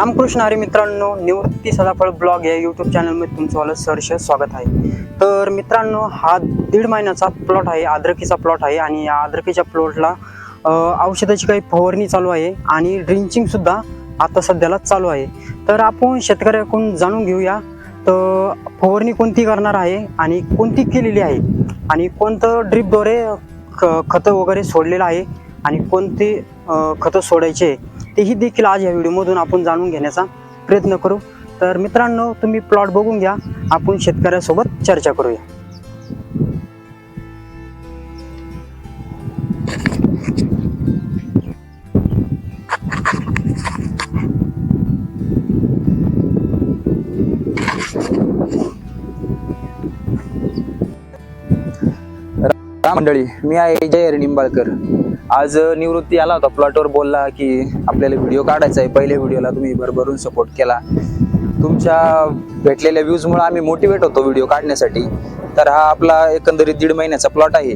रामकृष्ण हरी मित्रांनो, निवृत्ती सदाफळ ब्लॉग या यूट्यूब चॅनलमध्ये तुमचं वालं सहर्ष स्वागत आहे। तर मित्रांनो, हा 1.5 महिन्याचा प्लॉट आहे, अद्रकीचा प्लॉट आहे आणि या अद्रकीच्या प्लॉटला औषधाची काही फवारणी चालू आहे आणि ड्रिंचिंग सुद्धा आता सध्याला चालू आहे। तर आपण शेतकऱ्याकडून जाणून घेऊया तर फवारणी कोणती करणार आहे आणि कोणती केलेली आहे आणि कोणतं ड्रिपद्वारे खतं वगैरे सोडलेलं आहे आणि कोणती खतं सोडायचे तेही देखील आज या व्हिडिओमधून आपण जाणून घेण्याचा प्रयत्न करू। तर मित्रांनो, तुम्ही प्लॉट बघून घ्या, आपण शेतकऱ्यासोबत चर्चा करूया। मंडळी, मी आहे जय निंबाळकर। आज निवृत्ती आला होता प्लॉटवर, बोलला की आपल्याला व्हिडिओ काढायचा आहे। पहिल्या व्हिडिओला तुम्ही भरभरून सपोर्ट केला, तुमच्या भेटलेल्या व्ह्यूजमुळे आम्ही मोटिवेट होतो व्हिडिओ काढण्यासाठी। तर हा आपला एकंदरीत 1.5 महिन्याचा प्लॉट आहे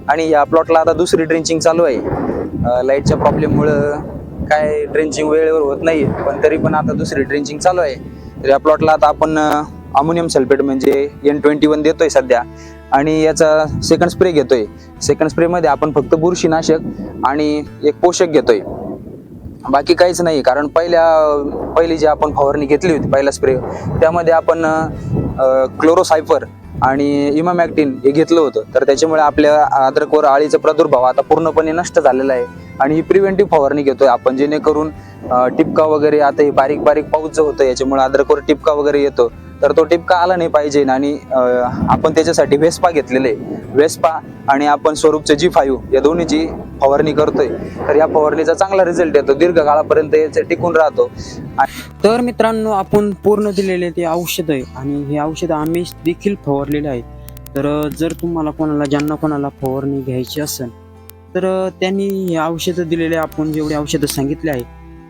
आणि या प्लॉटला आता दुसरी ड्रिंचिंग चालू आहे। लाईटच्या प्रॉब्लेममुळं काय ड्रिंचिंग वेळेवर होत नाही, पण तरी पण आता दुसरी ड्रिंचिंग चालू आहे। तर या प्लॉटला आता आपण अमोनियम सल्फेट म्हणजे N21 देतोय सध्या आणि याचा सेकंड स्प्रे घेतोय। सेकंड स्प्रे मध्ये आपण फक्त बुरशीनाशक आणि एक पोषक घेतोय, बाकी काहीच नाही। कारण पहिली जी आपण फवारणी घेतली होती, पहिला स्प्रे, त्यामध्ये आपण क्लोरोसायफर आणि इमामॅक्टिन हे घेतलं होतं। तर त्याच्यामुळे आपल्या अद्रकवर अळीचा प्रादुर्भाव आता पूर्णपणे नष्ट झालेला आहे आणि ही प्रिव्हेंटिव्ह फवारणी घेतोय आपण, जेणेकरून टिपका वगैरे, आता हे बारीक बारीक पाऊस जो होतं याच्यामुळे अद्रकवर टिपका वगैरे येतो, तर तो टिपका आला नाही पाहिजे। आणि आपण त्याच्यासाठी वेस्पा घेतलेले, वेस्पा आणि आपण स्वरूपचे G5 या दोन्हीची फवारणी करतोय। तर या फवारणीचा चांगला रिझल्ट येतो, दीर्घकाळापर्यंत याचे टिकून राहतो। तर मित्रांनो, आपण पूर्ण दिलेले ते औषध आहे आणि हे औषध आम्ही देखील फवारलेले आहे। तर जर तुम्हाला ज्यांना कोणाला फवारणी घ्यायची असेल तर त्यांनी हे औषधं दिलेले, आपण जेवढे औषधं सांगितले आहे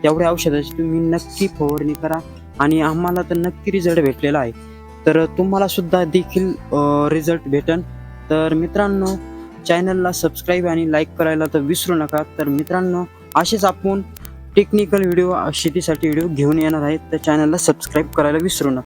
तेवढ्या औषधाची तुम्ही नक्की फवारणी करा आणि आम्हाला तर नक्की रिझल्ट भेटलेला आहे। तर तुम्हाला सुद्धा देखील रिझल्ट भेटेल। तर मित्रांनो, चॅनलला सबस्क्राईब आणि लाईक करायला तर विसरू नका। तर मित्रांनो, असेच आपण टेक्निकल व्हिडिओ, शेतीसाठी व्हिडिओ घेऊन येणार आहेत, तर चॅनलला सबस्क्राईब करायला विसरू नका।